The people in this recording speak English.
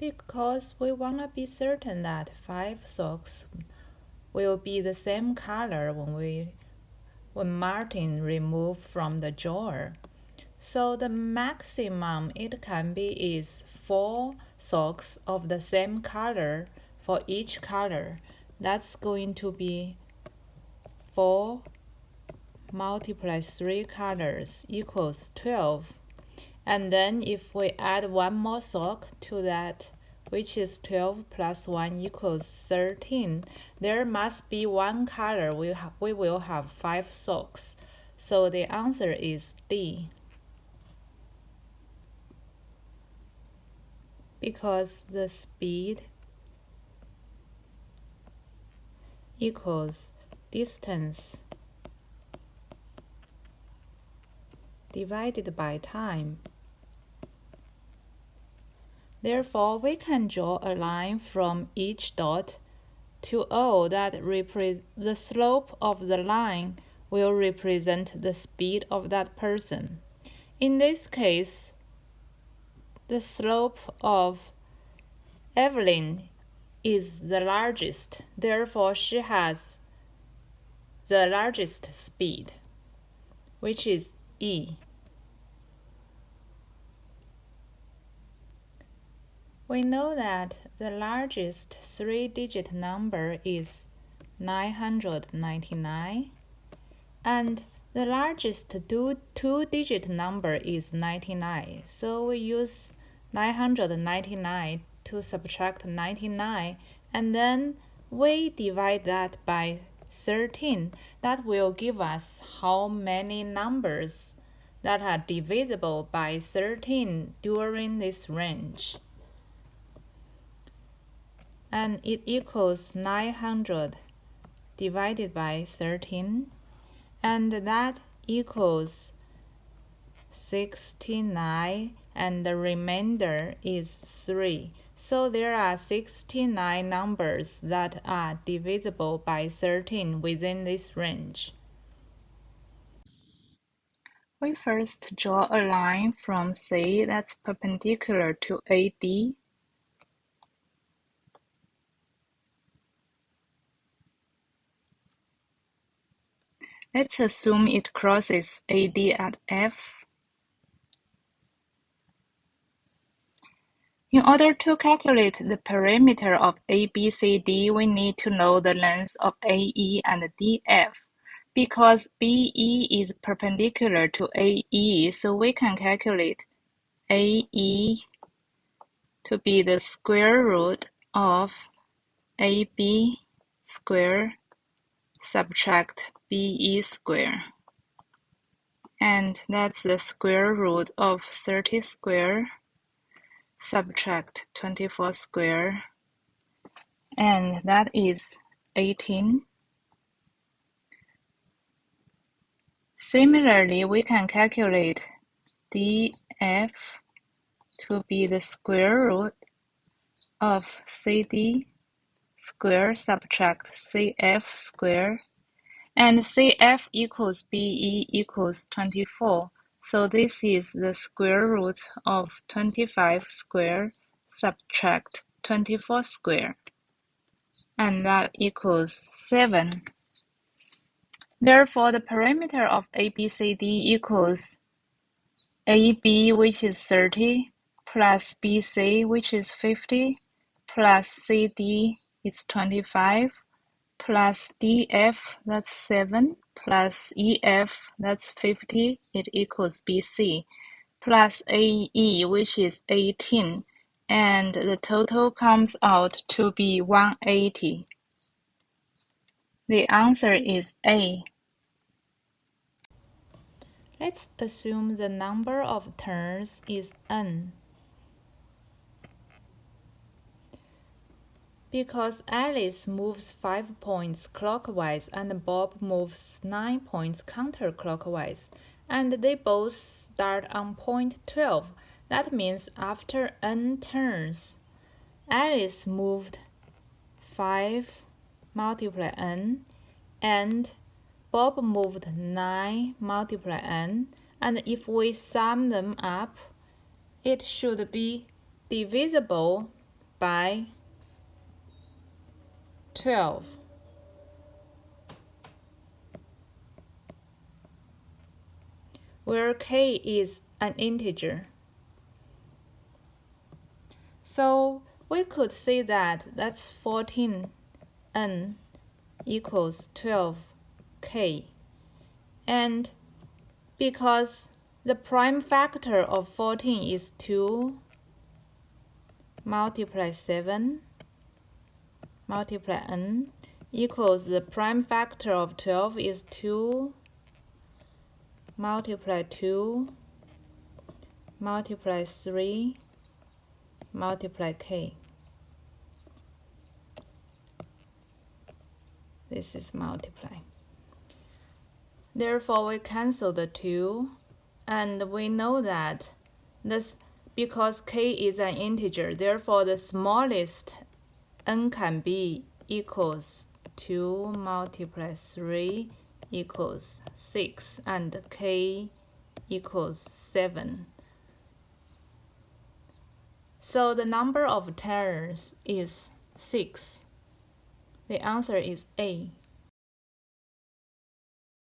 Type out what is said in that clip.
Because we want to be certain that 5 socks will be the same color when Martin removed from the drawer. So the maximum it can be is 4 socks of the same color for each color. That's going to be 4 multiplied 3 colors equals 12. And then if we add one more sock to that, which is 12 plus 1 equals 13, there must be one color we will have 5 socks. So the answer is D. Because the speed equals distance divided by time. Therefore, we can draw a line from each dot to O that the slope of the line will represent the speed of that person. In this case, the slope of Evelyn is the largest, therefore she has the largest speed, which is E. We know that the largest 3-digit number is 999, and the largest 2-digit number is 99. So we use 999 to subtract 99, and then we divide that by 13. That will give us how many numbers that are divisible by 13 during this range. And it equals 900 divided by 13, and that equals 69, and the remainder is 3. So there are 69 numbers that are divisible by 13 within this range. We first draw a line from C that's perpendicular to AD. Let's assume it crosses AD at F. In order to calculate the perimeter of ABCD, we need to know the length of AE and DF. Because BE is perpendicular to AE, so we can calculate AE to be the square root of AB square subtract BE square. And that's the square root of 30 square subtract 24 square, and that is 18. Similarly, we can calculate DF to be the square root of CD square subtract CF square, and CF equals BE equals 24. So this is the square root of 25 square subtract 24 square, and that equals 7. Therefore, the perimeter of ABCD equals AB, which is 30, plus BC, which is 50, plus CD is 25, plus DF, that's 7, plus EF, that's 50, it equals BC, plus AE, which is 18, and the total comes out to be 180. The answer is A. Let's assume the number of turns is n. Because Alice moves 5 points clockwise and Bob moves 9 points counterclockwise, and they both start on point 12, that means after n turns, Alice moved 5 multiply n, and Bob moved 9 multiply n, and if we sum them up, it should be divisible by 12. Where k is an integer. So we could say that that's 14n equals 12k. And because the prime factor of 14 is 2 multiply 7 multiply n equals the prime factor of 12 is 2 multiply 2 multiply 3 multiply k. This is multiply. Therefore, we cancel the 2, and we know that this, because k is an integer, therefore the smallest n can be equals 2 multiply 3 equals 6, and k equals 7. So the number of terms is 6. The answer is A.